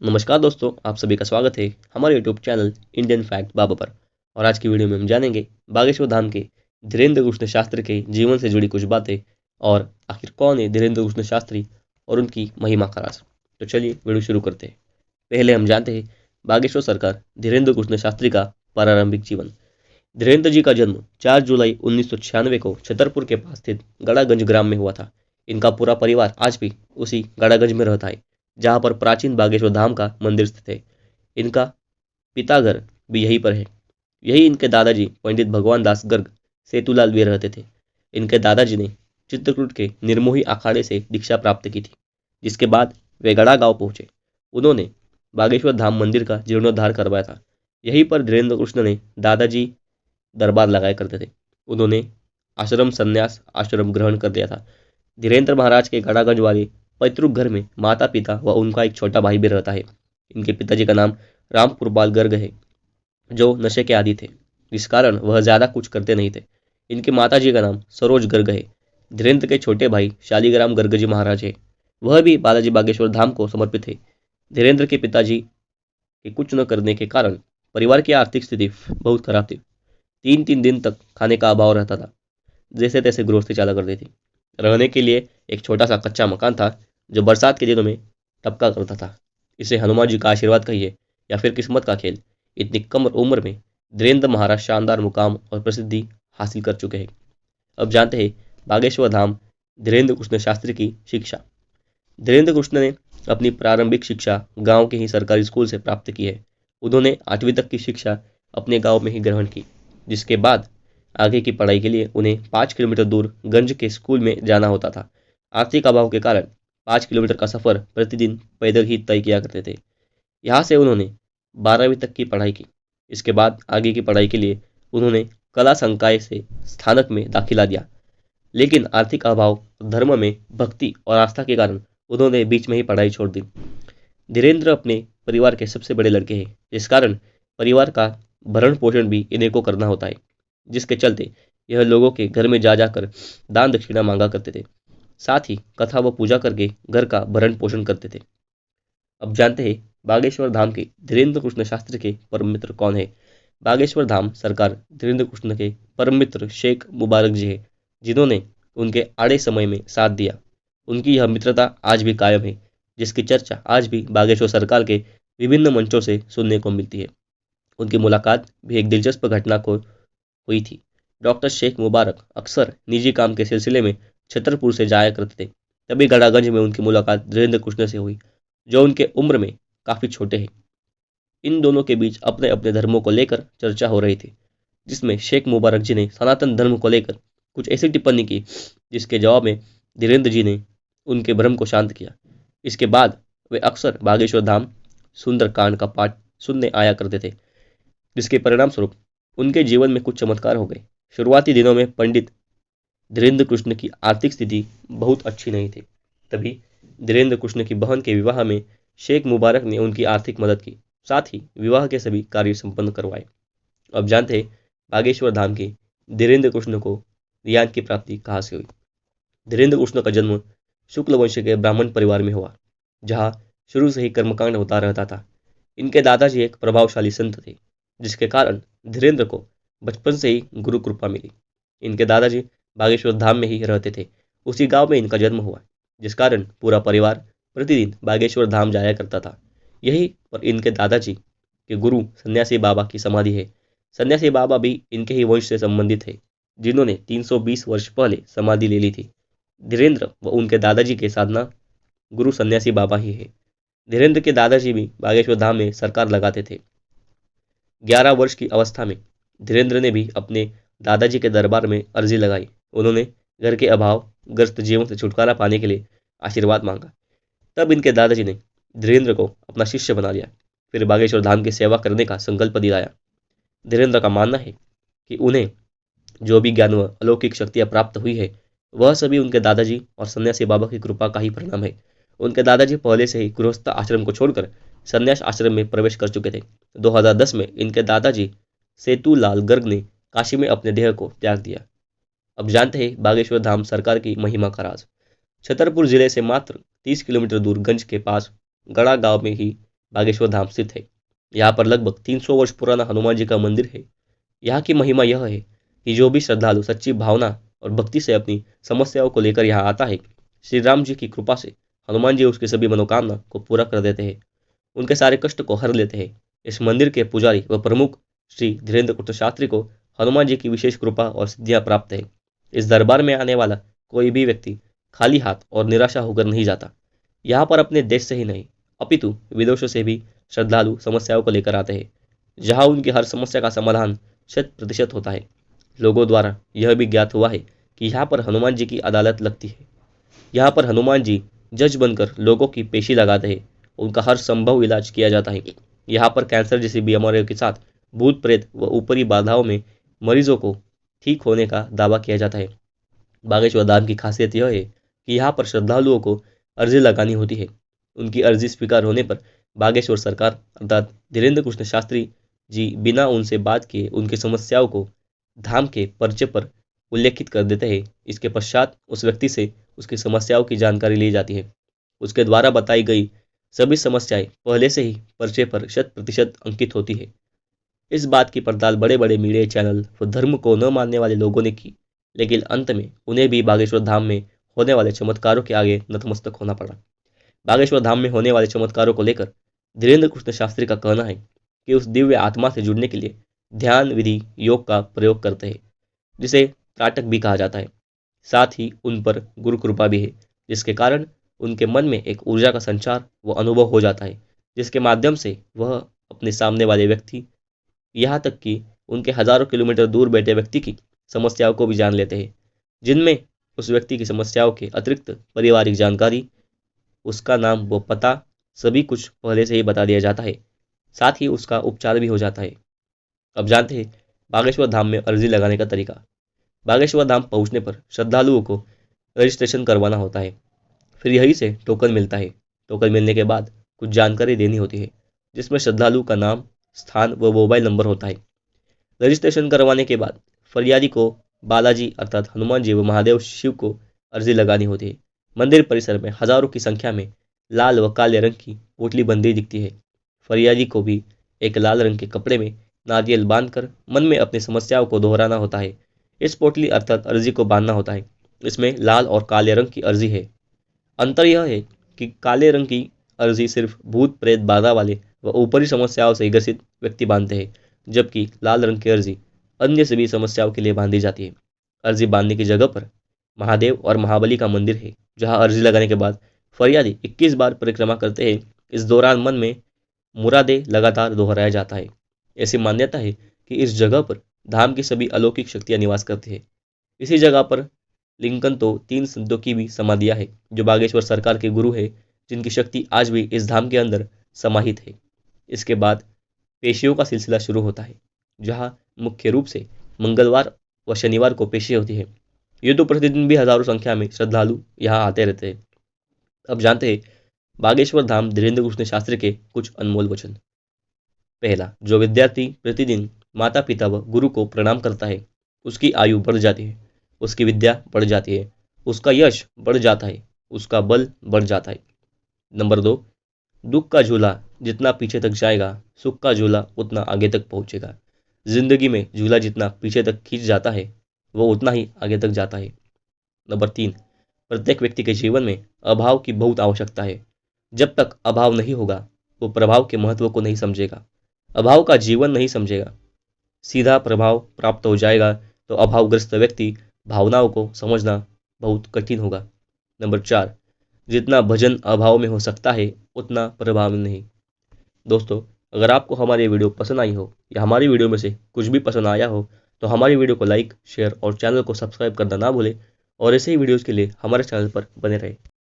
नमस्कार दोस्तों, आप सभी का स्वागत है हमारे यूट्यूब चैनल इंडियन फैक्ट बाबा पर। और आज की वीडियो में हम जानेंगे बागेश्वर धाम के धीरेन्द्र कृष्ण शास्त्री के जीवन से जुड़ी कुछ बातें और आखिर कौन है धीरेन्द्र कृष्ण शास्त्री और उनकी महिमा का राज। तो चलिए वीडियो शुरू करते हैं। पहले हम जानते हैं बागेश्वर सरकार धीरेन्द्र कृष्ण शास्त्री का प्रारंभिक जीवन। धीरेन्द्र जी का जन्म 4 जुलाई 1996 को छतरपुर के पास स्थित गड़ागंज ग्राम में हुआ था। इनका पूरा परिवार आज भी उसी गड़ागंज में रहता है जहाँ पर प्राचीन बागेश्वर धाम का मंदिर स्थित है। इनका पिताघर भी यहीं पर है। यही इनके दादाजी पंडित भगवान दास गर्ग सेतुलाल भी रहते थे। इनके दादाजी ने चित्रकूट के निर्मोही अखाड़े से दीक्षा प्राप्त की थी, जिसके बाद वे गड़ा गांव पहुंचे। उन्होंने बागेश्वर धाम मंदिर का जीर्णोद्धार करवाया था। यहीं पर धीरेन्द्र कृष्ण ने दादाजी दरबार लगाया करते थे। उन्होंने आश्रम संन्यास आश्रम ग्रहण कर लिया था। धीरेन्द्र महाराज के गड़ागंज वाले पैतृक घर में माता पिता व उनका एक छोटा भाई भी रहता है। इनके पिताजी का नाम रामपुरपाल गर्ग है, जो नशे के आदी थे, जिस कारण वह ज्यादा कुछ करते नहीं थे। इनकी माताजी का नाम सरोज गर्ग है। धीरेन्द्र के छोटे भाई शालीग्राम गर्ग जी महाराज है, वह भी बालाजी बागेश्वर धाम को समर्पित है। धीरेन्द्र के पिताजी के कुछ न करने के कारण परिवार की आर्थिक स्थिति बहुत खराब थी। 3-3 दिन तक खाने का अभाव रहता था। जैसे तैसे गृहस्थी चला करती थी। रहने के लिए एक छोटा सा कच्चा मकान था जो बरसात के दिनों में टपका करता था। इसे हनुमान जी का आशीर्वाद कहिए या फिर किस्मत का खेल। इतनी कम उम्र में धीरेन्द्र महाराज शानदार मुकाम और प्रसिद्धि हासिल कर चुके हैं। अब जानते हैं बागेश्वर धाम धीरेन्द्र कृष्ण शास्त्री की शिक्षा। धीरेन्द्र कृष्ण ने अपनी प्रारंभिक शिक्षा गांव के ही सरकारी स्कूल से प्राप्त की है। उन्होंने 8वीं तक की शिक्षा अपने गांव में ही ग्रहण की, जिसके बाद आगे की पढ़ाई के लिए उन्हें 5 किलोमीटर दूर गंज के स्कूल में जाना होता था। आर्थिक अभाव के कारण 5 किलोमीटर का सफ़र प्रतिदिन पैदल ही तय किया करते थे। यहाँ से उन्होंने 12वीं तक की पढ़ाई की। इसके बाद आगे की पढ़ाई के लिए उन्होंने कला संकाय से स्थानक में दाखिला दिया, लेकिन आर्थिक अभाव, धर्म में भक्ति और आस्था के कारण उन्होंने बीच में ही पढ़ाई छोड़ दी। धीरेन्द्र अपने परिवार के सबसे बड़े लड़के हैं, इस कारण परिवार का भरण पोषण भी इन्हें को करना होता है, जिसके चलते यह लोगों के घर में जा जाकर दान दक्षिणा मांगा करते थे। साथ ही कथा व पूजा करके घर का भरण पोषण करते थे। अब जानते हैं बागेश्वर धाम के धीरेन्द्र कृष्ण शास्त्री के परम मित्र कौन है। बागेश्वर धाम सरकार धीरेन्द्र कृष्ण के परम मित्र शेख मुबारक जी है, जिन्होंने उनके आड़े समय में साथ दिया। उनकी यह मित्रता आज भी कायम है, जिसकी चर्चा आज भी बागेश्वर सरकार के विभिन्न मंचों से सुनने को मिलती है। उनकी मुलाकात भी एक दिलचस्प घटना को हुई थी। डॉक्टर शेख मुबारक अक्सर निजी काम के सिलसिले में छतरपुर से जाया करते थे। तभी गड़ागंज में उनकी मुलाकात धीरेन्द्र कृष्ण से हुई, जो उनके उम्र में काफ़ी छोटे हैं। इन दोनों के बीच अपने अपने धर्मों को लेकर चर्चा हो रही थी, जिसमें शेख मुबारक जी ने सनातन धर्म को लेकर कुछ ऐसी टिप्पणी की, जिसके जवाब में धीरेन्द्र जी ने उनके भ्रम को शांत किया। इसके बाद वे अक्सर बागेश्वर धाम सुंदरकांड का पाठ सुनने आया करते थे, जिसके परिणाम स्वरूप उनके जीवन में कुछ चमत्कार हो गए। शुरुआती दिनों में पंडित धीरेन्द्र कृष्ण की आर्थिक स्थिति बहुत अच्छी नहीं थी। तभी धीरेन्द्र कृष्ण की बहन के विवाह में शेख मुबारक ने उनकी आर्थिक मदद की, साथ ही विवाह के सभी कार्य संपन्न करवाए। अब जानते हैं बागेश्वर धाम के धीरेन्द्र कृष्ण को ज्ञान की प्राप्ति कहाँ से हुई। धीरेन्द्र कृष्ण का जन्म शुक्ल वंश के ब्राह्मण परिवार में हुआ, जहाँ शुरू से ही कर्मकांड होता रहता था। इनके दादाजी एक प्रभावशाली संत थे, जिसके कारण धीरेन्द्र को बचपन से ही गुरु कृपा मिली। इनके दादाजी बागेश्वर धाम में ही रहते थे। उसी गांव में इनका जन्म हुआ, जिस कारण पूरा परिवार प्रतिदिन बागेश्वर धाम जाया करता था। यही पर इनके दादाजी के गुरु सन्यासी बाबा की समाधि है। सन्यासी बाबा भी इनके ही वंश से संबंधित है, जिन्होंने 320 वर्ष पहले समाधि ले ली थी। धीरेन्द्र व उनके दादाजी के साधना गुरु सन्यासी बाबा ही है। धीरेन्द्र के दादाजी भी बागेश्वर धाम में सरकार लगाते थे। 11 वर्ष की अवस्था में धीरेन्द्र ने भी अपने दादाजी के दरबार में अर्जी लगाई। उन्होंने घर के अभाव ग्रस्त जीवन से छुटकारा पाने के लिए आशीर्वाद मांगा। तब इनके दादाजी ने धीरेन्द्र को अपना शिष्य बना लिया, फिर बागेश्वर धाम की सेवा करने का संकल्प दिलाया। धीरेन्द्र का मानना है कि उन्हें जो भी ज्ञान व अलौकिक शक्तियाँ प्राप्त हुई है, वह सभी उनके दादाजी और सन्यासी बाबा की कृपा का ही परिणाम है। उनके दादाजी पहले से ही गृहस्थ आश्रम को छोड़कर संन्यास आश्रम में प्रवेश कर चुके थे। 2010 में इनके दादाजी सेतुलाल गर्ग ने काशी में अपने देह को त्याग दिया। अब जानते हैं बागेश्वर धाम सरकार की महिमा का राज। छतरपुर जिले से मात्र 30 किलोमीटर दूर गंज के पास गड़ा गांव में ही बागेश्वर धाम स्थित है। यहाँ पर लगभग 300 वर्ष पुराना हनुमान जी का मंदिर है। यहाँ की महिमा यह है कि जो भी श्रद्धालु सच्ची भावना और भक्ति से अपनी समस्याओं को लेकर यहाँ आता है, श्री राम जी की कृपा से हनुमान जी उसकी सभी मनोकामना को पूरा कर देते हैं, उनके सारे कष्ट को हर लेते हैं। इस मंदिर के पुजारी व प्रमुख श्री धीरेन्द्र कृष्ण शास्त्री को हनुमान जी की विशेष कृपा और सिद्धियां प्राप्त है। इस दरबार में आने वाला कोई भी व्यक्ति खाली हाथ और निराशा होकर नहीं जाता। यहाँ पर अपने देश से ही नहीं अपितु विदेशों से भी श्रद्धालु समस्याओं को लेकर आते हैं, जहाँ उनकी हर समस्या का समाधान 100% होता है। लोगों द्वारा यह भी ज्ञात हुआ है कि यहाँ पर हनुमान जी की अदालत लगती है। यहाँ पर हनुमान जी जज बनकर लोगों की पेशी लगाते हैं, उनका हर संभव इलाज किया जाता है। यहाँ पर कैंसर जैसी बीमारियों के साथ भूत प्रेत व ऊपरी बाधाओं में मरीजों को ठीक होने का दावा किया जाता है। बागेश्वर धाम की खासियत यह है कि यहाँ पर श्रद्धालुओं को अर्जी लगानी होती है। उनकी अर्जी स्वीकार होने पर बागेश्वर सरकार अर्थात धीरेन्द्र कृष्ण शास्त्री जी बिना उनसे बात किए उनकी समस्याओं को धाम के पर्चे पर उल्लेखित कर देते हैं। इसके पश्चात उस व्यक्ति से उसकी समस्याओं की जानकारी ली जाती है। उसके द्वारा बताई गई सभी समस्याएं पहले से ही पर्चे पर 100% अंकित होती है। इस बात की पड़ताल बड़े बड़े मीडिया चैनल व धर्म को न मानने वाले लोगों ने की, लेकिन अंत में उन्हें भी बागेश्वर धाम में होने वाले चमत्कारों के आगे नतमस्तक होना पड़ा। बागेश्वर धाम में होने वाले चमत्कारों को लेकर धीरेन्द्र कृष्ण शास्त्री का कहना है कि उस दिव्य आत्मा से जुड़ने के लिए ध्यान विधि योग का प्रयोग करते हैं, जिसे त्राटक भी कहा जाता है। साथ ही उन पर गुरु कृपा भी है, जिसके कारण उनके मन में एक ऊर्जा का संचार व अनुभव हो जाता है, जिसके माध्यम से वह अपने सामने वाले व्यक्ति, यहाँ तक कि उनके हजारों किलोमीटर दूर बैठे व्यक्ति की समस्याओं को भी जान लेते हैं, जिनमें उस व्यक्ति की समस्याओं के अतिरिक्त पारिवारिक जानकारी, उसका नाम व पता सभी कुछ पहले से ही बता दिया जाता है। साथ ही उसका उपचार भी हो जाता है। अब जानते हैं बागेश्वर धाम में अर्जी लगाने का तरीका। बागेश्वर धाम पहुंचने पर श्रद्धालुओं को रजिस्ट्रेशन करवाना होता है, फिर यहीं से टोकन मिलता है। टोकन मिलने के बाद कुछ जानकारी देनी होती है, जिसमें श्रद्धालु का नाम, स्थान व मोबाइल नंबर होता है। रजिस्ट्रेशन करवाने के बाद फरियादी को बालाजी अर्थात हनुमान जी व महादेव शिव को अर्जी लगानी होती है। मंदिर परिसर में हजारों की संख्या में लाल व काले रंग की पोटली बंधी दिखती है। फरियादी को भी एक लाल रंग के कपड़े में नारियल बांधकर मन में अपनी समस्याओं को दोहराना होता है। इस पोटली अर्थात अर्जी को बांधना होता है। इसमें लाल और काले रंग की अर्जी है। अंतर यह है कि काले रंग की अर्जी सिर्फ भूत प्रेत बाधा वाले व ऊपरी समस्याओं से ग्रसित व्यक्ति बांधते हैं, जबकि लाल रंग की अर्जी अन्य सभी समस्याओं के लिए बांधी जाती है। अर्जी बांधने की जगह पर महादेव और महाबली का मंदिर है, जहां अर्जी लगाने के बाद फरियादी 21 बार परिक्रमा करते हैं। इस दौरान मन में मुरादे लगातार दोहराया जाता है। ऐसी मान्यता है कि इस जगह पर धाम की सभी अलौकिक शक्तियां निवास करती है। इसी जगह पर लिंकन तो 3 संतों की भी समाधियां है, जो बागेश्वर सरकार के गुरु है, जिनकी शक्ति आज भी इस धाम के अंदर समाहित है। इसके बाद पेशियों का सिलसिला शुरू होता है, जहां मुख्य रूप से मंगलवार व शनिवार को पेशी होती है। ये तो प्रतिदिन भी हजारों संख्या में श्रद्धालु यहाँ आते रहते हैं। अब जानते हैं बागेश्वर धाम धीरेन्द्र कृष्ण शास्त्री के कुछ अनमोल वचन। पहला, जो विद्यार्थी प्रतिदिन माता पिता व गुरु को प्रणाम करता है, उसकी आयु बढ़ जाती है, उसकी विद्या बढ़ जाती है, उसका यश बढ़ जाता है, उसका बल बढ़ जाता है। नंबर 2, दुख का झूला जितना पीछे तक जाएगा, सुख का झूला उतना आगे तक पहुंचेगा। जिंदगी में झूला जितना पीछे तक खींच जाता है, वो उतना ही आगे तक जाता है। नंबर 3, प्रत्येक व्यक्ति के जीवन में अभाव की बहुत आवश्यकता है। जब तक अभाव नहीं होगा, वो प्रभाव के महत्व को नहीं समझेगा, अभाव का जीवन नहीं समझेगा। सीधा प्रभाव प्राप्त हो जाएगा तो अभावग्रस्त व्यक्ति भावनाओं को समझना बहुत कठिन होगा। नंबर 4, जितना भजन अभाव में हो सकता है, उतना प्रभाव नहीं। दोस्तों, अगर आपको हमारी वीडियो पसंद आई हो या हमारी वीडियो में से कुछ भी पसंद आया हो, तो हमारी वीडियो को लाइक, शेयर और चैनल को सब्सक्राइब करना ना भूलें और ऐसे ही वीडियोज़ के लिए हमारे चैनल पर बने रहें।